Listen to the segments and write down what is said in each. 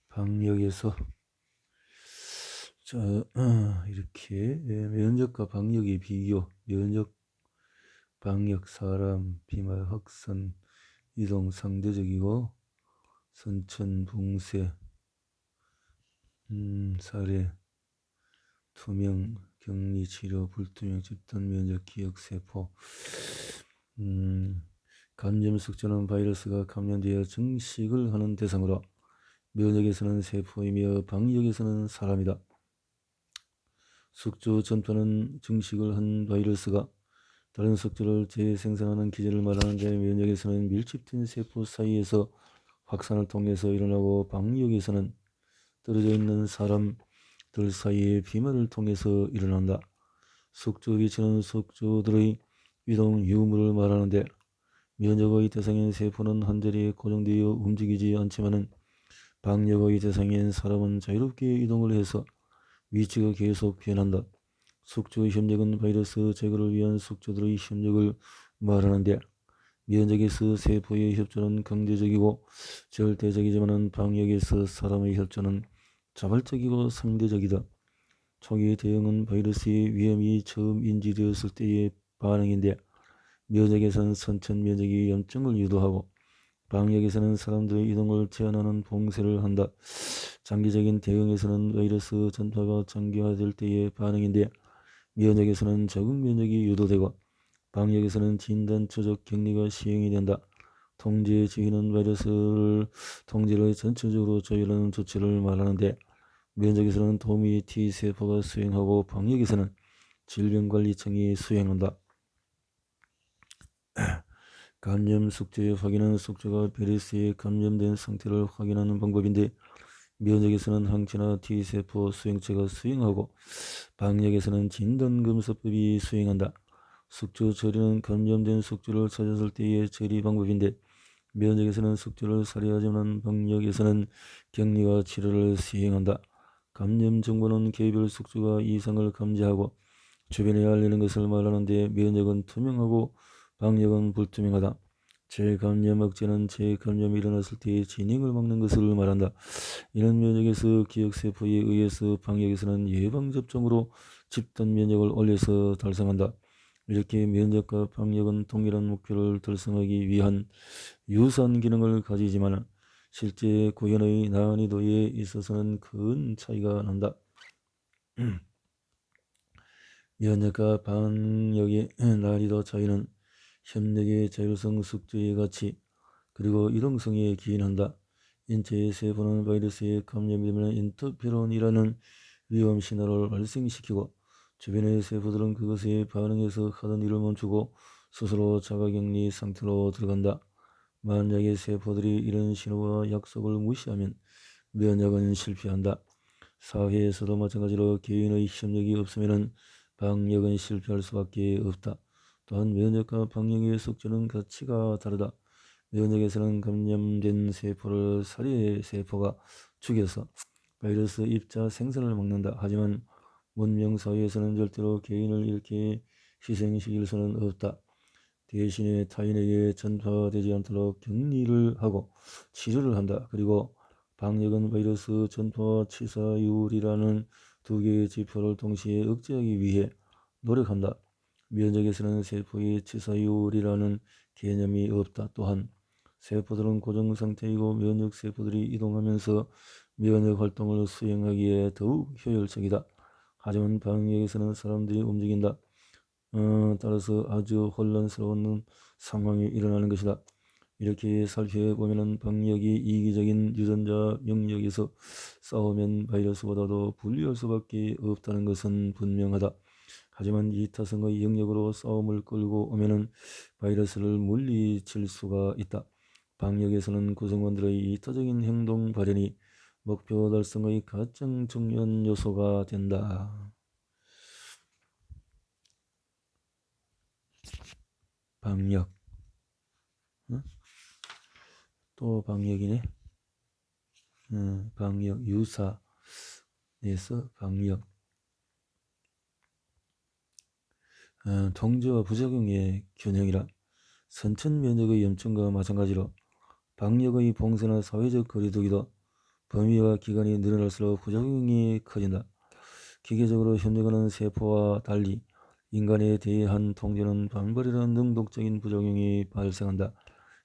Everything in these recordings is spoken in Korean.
방역에서 이렇게 면역과 방역의 비교, 면역, 방역, 사람, 비말, 확산, 이동 상대적이고 선천, 붕세, 사례, 투명, 격리, 치료, 불투명, 집단 면역, 기억, 세포. 감염 숙주는 바이러스가 감염되어 증식을 하는 대상으로 면역에서는 세포이며 방역에서는 사람이다. 숙주 전파는 증식을 한 바이러스가 다른 숙주를 재생산하는 기제를 말하는데, 면역에서는 밀집된 세포 사이에서 확산을 통해서 일어나고, 방역에서는 떨어져 있는 사람들 사이의 비말을 통해서 일어난다. 숙주 위치는 숙주들의 이동 유무를 말하는데, 면역의 대상인 세포는 한자리에 고정되어 움직이지 않지만은 방역의 대상인 사람은 자유롭게 이동을 해서 위치가 계속 변한다. 숙주 협력은 바이러스 제거를 위한 숙주들의 협력을 말하는데, 면역에서 세포의 협조는 강제적이고 절대적이지만 방역에서 사람의 협조는 자발적이고 상대적이다. 초기 대응은 바이러스의 위험이 처음 인지되었을 때의 반응인데, 면역에서는 선천 면역이 염증을 유도하고 방역에서는 사람들의 이동을 제한하는 봉쇄를 한다. 장기적인 대응에서는 바이러스 전파가 장기화될 때의 반응인데, 면역에서는 적응 면역이 유도되고 방역에서는 진단, 추적, 격리가 시행이 된다. 통제 지휘는 바이러스를 통제를 전체적으로 조율하는 조치를 말하는데, 면역에서는 도미 T세포가 수행하고 방역에서는 질병관리청이 수행한다. 감염 숙주의 확인은 숙주가 바이러스에 감염된 상태를 확인하는 방법인데, 면역에서는 항체나 T세포 수행체가 수행하고 방역에서는 진단검사법이 수행한다. 숙주 처리는 감염된 숙주를 찾았을 때의 처리 방법인데, 면역에서는 숙주를 살해하지만 방역에서는 격리와 치료를 시행한다. 감염 정보는 개별 숙주가 이상을 감지하고 주변에 알리는 것을 말하는데, 면역은 투명하고 방역은 불투명하다. 재감염 억제는 재감염이 일어났을 때의 진행을 막는 것을 말한다. 이는 면역에서 기억세포에 의해서 방역에서는 예방접종으로 집단 면역을 올려서 달성한다. 이렇게 면역과 방역은 동일한 목표를 달성하기 위한 유사한 기능을 가지지만 실제 구현의 난이도에 있어서는 큰 차이가 난다. 면역과 방역의 난이도 차이는 협력의 자율성, 숙주의 가치, 그리고 이동성에 기인한다. 인체의 세포는 바이러스에 감염되면 인터페론이라는 위험 신호를 발생시키고, 주변의 세포들은 그것에 반응해서 하던 일을 멈추고 스스로 자가격리 상태로 들어간다. 만약에 세포들이 이런 신호와 약속을 무시하면 면역은 실패한다. 사회에서도 마찬가지로 개인의 협력이 없으면 방역은 실패할 수밖에 없다. 또한 면역과 방역의 숙주는 가치가 다르다. 면역에서는 감염된 세포를 살해 세포가 죽여서 바이러스 입자 생산을 막는다. 하지만 문명사회에서는 절대로 개인을 이렇게 희생시킬 수는 없다. 대신에 타인에게 전파되지 않도록 격리를 하고 치료를 한다. 그리고 방역은 바이러스 전파 치사율이라는 두 개의 지표를 동시에 억제하기 위해 노력한다. 면역에서는 세포의 치사율이라는 개념이 없다. 또한 세포들은 고정 상태이고 면역 세포들이 이동하면서 면역 활동을 수행하기에 더욱 효율적이다. 하지만 방역에서는 사람들이 움직인다. 따라서 아주 혼란스러운 상황이 일어나는 것이다. 이렇게 살펴보면 방역이 이기적인 유전자 영역에서 싸우면 바이러스보다도 불리할 수밖에 없다는 것은 분명하다. 하지만 이타성의 영역으로 싸움을 끌고 오면 바이러스를 물리칠 수가 있다. 방역에서는 구성원들의 이타적인 행동 발현이 목표 달성의 가장 중요한 요소가 된다. 방역. 또 방역이네. 방역 유사에서 방역. 통제와 부작용의 균형이라 선천 면역의 염증과 마찬가지로 방역의 봉쇄나 사회적 거리두기도 범위와 기간이 늘어날수록 부작용이 커진다. 기계적으로 협력하는 세포와 달리 인간에 대한 통제는 반발이라는 능동적인 부작용이 발생한다.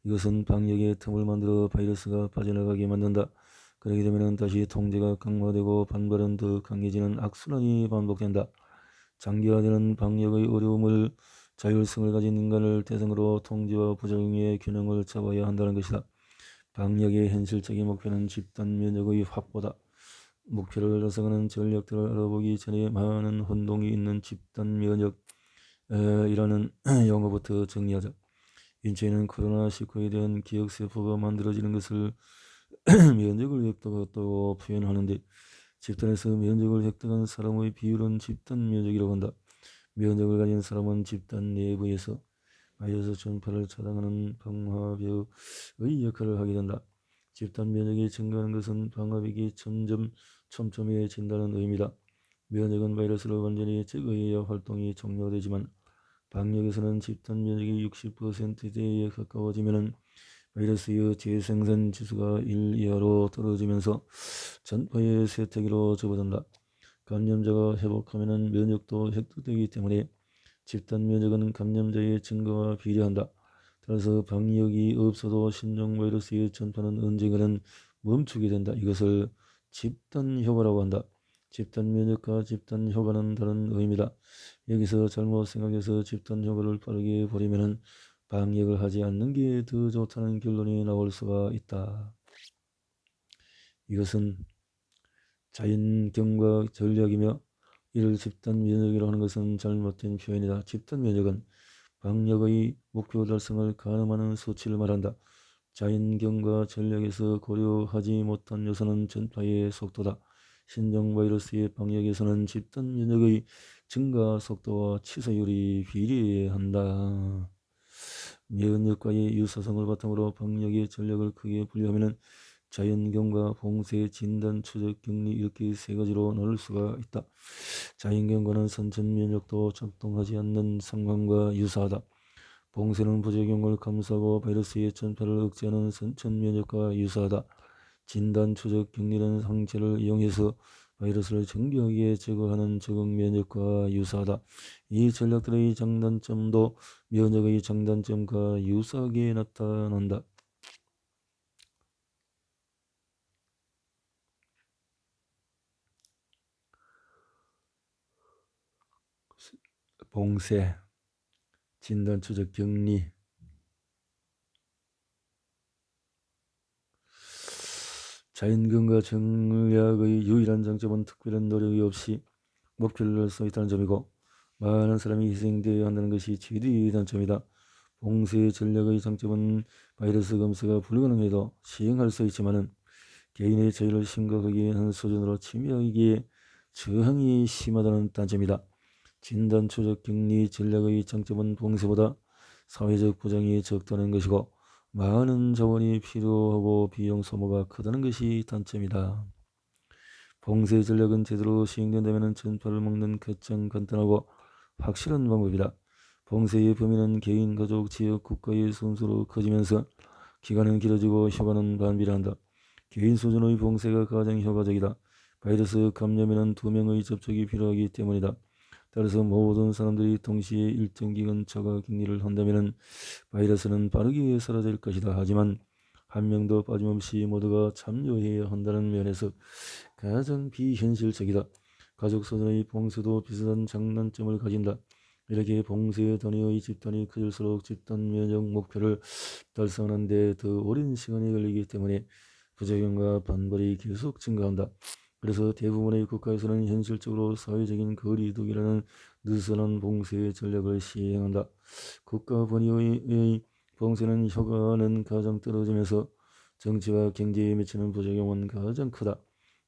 이것은 방역의 틈을 만들어 바이러스가 빠져나가게 만든다. 그러게 되면 다시 통제가 강화되고 반발은 더 강해지는 악순환이 반복된다. 장기화되는 방역의 어려움을 자율성을 가진 인간을 대상으로 통제와 부작용의 균형을 잡아야 한다는 것이다. 방역의 현실적인 목표는 집단 면역의 확보다. 목표를 달성하는 전략들을 알아보기 전에 많은 혼동이 있는 집단 면역이라는 용어부터 정리하자. 인체에는 코로나19에 대한 기억세포가 만들어지는 것을 면역을 획득했다고 표현하는데, 집단에서 면역을 획득한 사람의 비율은 집단 면역이라고 한다. 면역을 가진 사람은 집단 내부에서 바이러스 전파를 차단하는 방화벽의 역할을 하게 된다. 집단 면역이 증가하는 것은 방화벽이 점점 촘촘해진다는 의미다. 면역은 바이러스를 완전히 제거해야 활동이 종료되지만 방역에서는 집단 면역이 60%대에 가까워지면 바이러스의 재생산 지수가 1 이하로 떨어지면서 전파의 쇠퇴기로 접어든다. 감염자가 회복하면 면역도 획득되기 때문에 집단 면역은 감염자의 증가와 비례한다. 따라서 방역이 없어도 신종 바이러스의 전파는 언젠가는 멈추게 된다. 이것을 집단 효과라고 한다. 집단 면역과 집단 효과는 다른 의미다. 여기서 잘못 생각해서 집단 효과를 빠르게 보려면 방역을 하지 않는 게 더 좋다는 결론이 나올 수가 있다. 이것은 자연경과 전략이며 이를 집단 면역이라고 하는 것은 잘못된 표현이다. 집단 면역은 방역의 목표 달성을 가늠하는 수치를 말한다. 자연경과 전략에서 고려하지 못한 요소는 전파의 속도다. 신종 바이러스의 방역에서는 집단 면역의 증가 속도와 치사율이 비례한다. 면역과의 유사성을 바탕으로 방역의 전략을 크게 분류하면 자연경과 봉쇄, 진단, 추적, 격리 이렇게 세 가지로 나눌 수가 있다. 자연경과는 선천 면역도 작동하지 않는 상황과 유사하다. 봉쇄는 부작용을 감수하고 바이러스의 전파를 억제하는 선천 면역과 유사하다. 진단, 추적, 격리는 항체를 이용해서 바이러스를 정교하게 제거하는 적응 면역과 유사하다. 이 전략들의 장단점도 면역의 장단점과 유사하게 나타난다. 봉쇄, 진단, 추적, 격리. 자연경과 전략의 유일한 장점은 특별한 노력이 없이 목표를 낼 수 있다는 점이고 많은 사람이 희생되어야 한다는 것이 최대의 단점이다. 봉쇄 전략의 장점은 바이러스 검사가 불가능해도 시행할 수 있지만은 개인의 자유를 심각하게 하는 수준으로 침해하기에 저항이 심하다는 단점이다. 진단, 추적, 격리 전략의 장점은 봉쇄보다 사회적 부장이 적다는 것이고 많은 자원이 필요하고 비용 소모가 크다는 것이 단점이다. 봉쇄 전략은 제대로 시행된다면 전파를 막는 가장 간단하고 확실한 방법이다. 봉쇄의 범위는 개인, 가족, 지역, 국가의 순서로 커지면서 기간은 길어지고 효과는 반비례한다. 개인 수준의 봉쇄가 가장 효과적이다. 바이러스 감염에는 2명의 접촉이 필요하기 때문이다. 따라서 모든 사람들이 동시에 일정 기간 자가 격리를 한다면 바이러스는 빠르게 사라질 것이다. 하지만 한 명도 빠짐없이 모두가 참여해야 한다는 면에서 가장 비현실적이다. 가족 수준의 봉쇄도 비슷한 장단점을 가진다. 이렇게 봉쇄 단위의 집단이 커질수록 집단 면역 목표를 달성하는 데 더 오랜 시간이 걸리기 때문에 부작용과 반발이 계속 증가한다. 그래서 대부분의 국가에서는 현실적으로 사회적인 거리두기라는 느슨한 봉쇄 전략을 시행한다. 국가 번위의 봉쇄는 효과는 가장 떨어지면서 정치와 경제에 미치는 부작용은 가장 크다.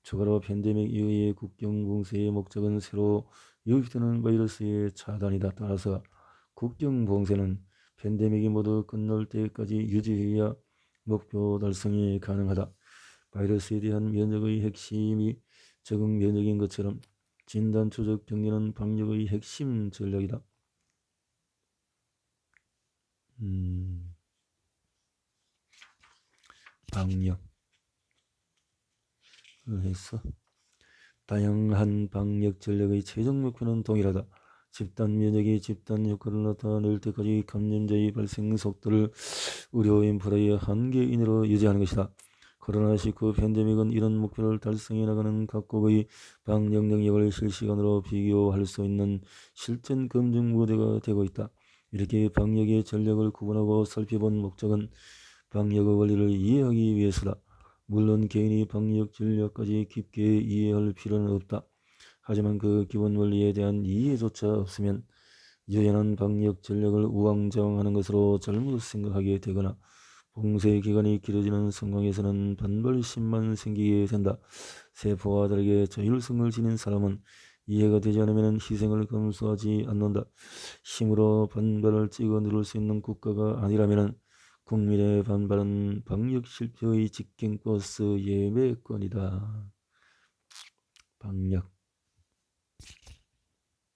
추가로 팬데믹 이후의 국경 봉쇄의 목적은 새로 유입되는 바이러스의 차단이다. 따라서 국경 봉쇄는 팬데믹이 모두 끝날 때까지 유지해야 목표 달성이 가능하다. 바이러스에 대한 면역의 핵심이 적응 면역인 것처럼 진단, 추적, 격리는 방역의 핵심 전략이다. 방역을 해서 다양한 방역 전략의 최종 목표는 동일하다. 집단 면역이 집단 효과를 나타낼 때까지 감염자의 발생 속도를 의료 인프라의 한계 이내로 유지하는 것이다. 코로나19 팬데믹은 이런 목표를 달성해 나가는 각국의 방역 능력을 실시간으로 비교할 수 있는 실전 검증 무대가 되고 있다. 이렇게 방역의 전략을 구분하고 살펴본 목적은 방역의 원리를 이해하기 위해서다. 물론 개인이 방역 전략까지 깊게 이해할 필요는 없다. 하지만 그 기본 원리에 대한 이해조차 없으면 유연한 방역 전략을 우왕좌왕하는 것으로 잘못 생각하게 되거나 봉쇄 기간이 길어지는 상황에서는 반발심만 생기게 된다. 세포와 다르게 자율성을 지닌 사람은 이해가 되지 않으면 희생을 감수하지 않는다. 힘으로 반발을 찍어 누를 수 있는 국가가 아니라면 국민의 반발은 방역 실패의 직행 버스 예매권이다. 방역